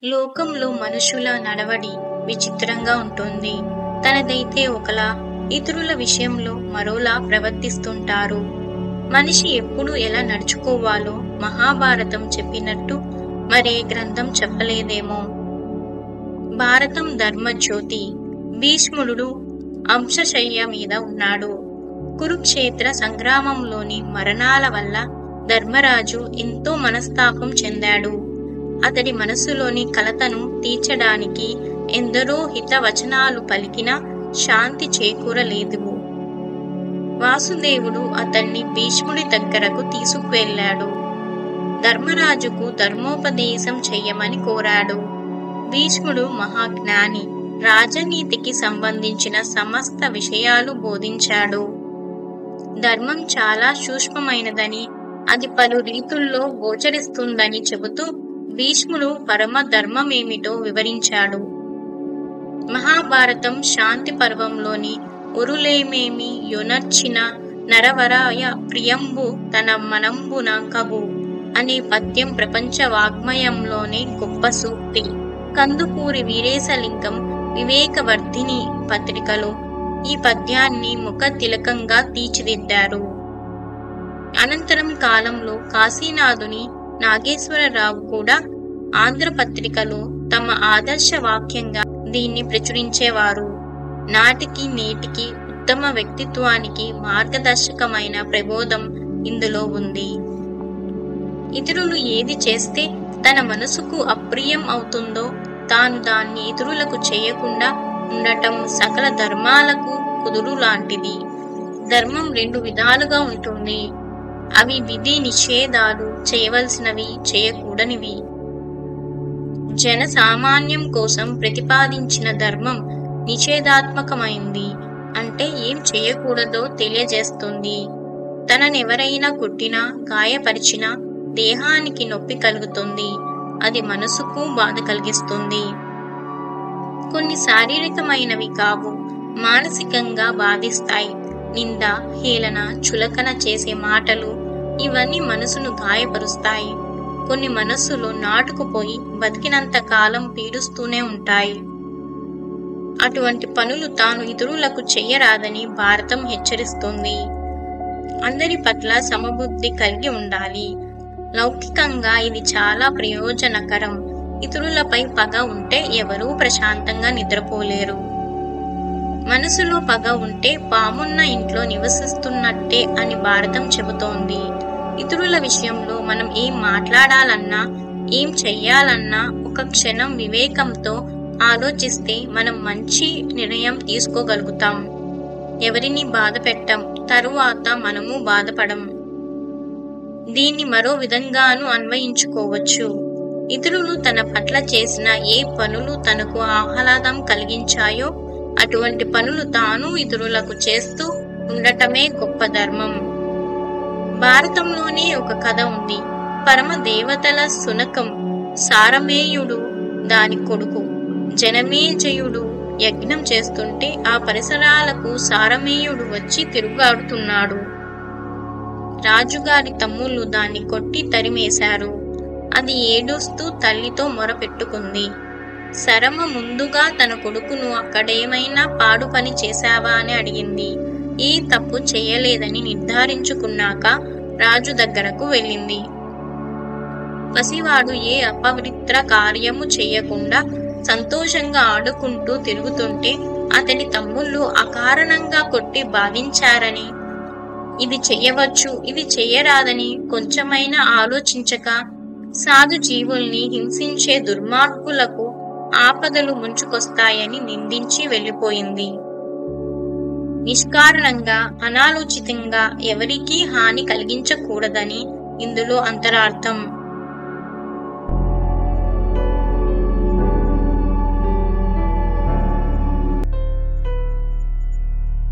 లోకంలో మనుషుల నడవడి విచిత్రంగా ఉంటుంది. తనదైతే ఒకలా, ఇతరుల విషయంలో మరోలా ప్రవర్తిస్తుంటారు. మనిషి ఎప్పుడు ఎలా నడుచుకోవాలో మహాభారతం చెప్పినట్టు మరే గ్రంథం చెప్పలేదేమో. భారతం ధర్మజ్యోతి. భీష్ముడు అంశశయ్య మీద ఉన్నాడు. కురుక్షేత్ర సంగ్రామంలోని మరణాల వల్ల ధర్మరాజు ఎంతో మనస్తాపం చెందాడు. అతడి మనసులోని కలతను తీర్చడానికి ఎందరో హితవచనాలు పలికినా శాంతి చేకూరలేదు. వాసుదేవుడు అతన్ని భీష్ముడి దగ్గరకు తీసుకువెళ్ళాడు. ధర్మరాజుకు ధర్మోపదేశం చెయ్యమని కోరాడు. భీష్ముడు మహాజ్ఞాని. రాజనీతికి సంబంధించిన సమస్త విషయాలు బోధించాడు. ధర్మం చాలా సూక్ష్మమైనదని, అది పలు రీతుల్లో గోచరిస్తుందని చెబుతూ భీష్ముడు పరమ ధర్మమేమిటో వివరించాడు. మహాభారతం శాంతి పర్వంలోని ఉరులేమేమి యొనర్చిన నరవరాయ ప్రియంబు తన మనంబున కగు అనే పద్యం ప్రపంచ వాగ్మయంలోనే గొప్ప సూక్తి. కందుకూరి వీరేశలింగం వివేకవర్ధిని పత్రికలో ఈ పద్యాన్ని ముఖ తిలకంగా తీర్చిదిద్దారు. అనంతరం కాలంలో కాశీనాథుని నాగేశ్వరరావు కూడా ఆంధ్రపత్రికలో తమ ఆదర్శ వాక్యంగా దీన్ని ప్రచురించేవారు. నాటికి నేటికి ఉత్తమ వ్యక్తిత్వానికి మార్గదర్శకమైన ప్రబోధం ఇందులో ఉంది. ఇతరులు ఏది చేస్తే తన మనసుకు అప్రియం అవుతుందో తాను దాన్ని ఇతరులకు చేయకుండా ఉండటం సకల ధర్మాలకు కుదురు లాంటిది. ధర్మం రెండు విధాలుగా ఉంటుంది. అవి విధి నిషేధాలు, చేయవలసినవి, చేయకూడనివి. జన సామాన్యం కోసం ప్రతిపాదించిన ధర్మం నిషేధాత్మకమైంది. అంటే ఏం చేయకూడదో తెలియజేస్తుంది. తననెవరైనా కొట్టినా, గాయపరిచినా దేహానికి నొప్పి కలుగుతుంది. అది మనసుకు బాధ కలిగిస్తుంది. కొన్ని శారీరకమైనవి కావు, మానసికంగా బాధిస్తాయి. నింద, హేళన, చులకన చేసే మాటలు ఇవన్నీ మనసును గాయపరుస్తాయి. కొన్ని మనస్సులో నాటుకుపోయి బతికినంత కాలం పీడిస్తూనే ఉంటాయి. అటువంటి పనులు తాను ఇతరులకు చెయ్యరాదని భారతం హెచ్చరిస్తుంది. అందరి పట్ల సమబుద్ధి కలిగి ఉండాలి. లౌకికంగా ఇది చాలా ప్రయోజనకరం. ఇతరులపై పగ ఉంటే ఎవరూ ప్రశాంతంగా నిద్రపోలేరు. మనసులో పగ ఉంటే పామున్న ఇంట్లో నివసిస్తున్నట్టే అని భారతం చెబుతోంది. ఇతరుల విషయంలో మనం ఏం మాట్లాడాలన్నా, ఏం చెయ్యాలన్నా ఒక క్షణం వివేకంతో ఆలోచిస్తే మనం మంచి నిర్ణయం తీసుకోగలుగుతాం. ఎవరిని బాధ పెట్టం, తరువాత మనము బాధపడం. దీన్ని మరో విధంగానూ అన్వయించుకోవచ్చు. ఇతరులు తన పట్ల చేసిన ఏ పనులు తనకు ఆహ్లాదం కలిగించాయో అటువంటి పనులు తాను ఇతరులకు చేస్తూ ఉండటమే గొప్ప ధర్మం. భారతంలోనే ఒక కథ ఉంది. పరమ దేవతల సునకం సారమేయుడు దాని కొడుకు జనమేజయుడు యజ్ఞం చేస్తుంటే ఆ పరిసరాలకు సారమేయుడు వచ్చి తిరుగాడుతున్నాడు. రాజుగారి తమ్ముళ్ళు దాన్ని కొట్టి తరిమేశారు. అది ఏడుస్తూ తల్లితో మొరపెట్టుకుంది. సరమ ముందుగా తన కొడుకును అక్కడేమైనా పాడు పని చేశావా అని అడిగింది. ఏ తప్పు చేయలేదని నిర్ధారించుకున్నాక రాజు దగ్గరకు వెళ్ళింది. పసివాడు ఏ అపవిత్ర కార్యము చేయకుండా సంతోషంగా ఆడుకుంటూ తిరుగుతుంటే అతని తమ్ముళ్ళు అకారణంగా కొట్టి బాధించారని, ఇది చెయ్యవచ్చు, ఇది చెయ్యరాదని కొంచెమైనా ఆలోచించక సాధు జీవుల్ని హింసించే దుర్మార్గులకు ఆపదలు ముంచుకొస్తాయని నిందించి వెళ్ళిపోయింది. నిష్కారణంగా, అనాలోచితంగా ఎవరికీ హాని కలిగించకూడదని ఇందులో అంతరార్థం.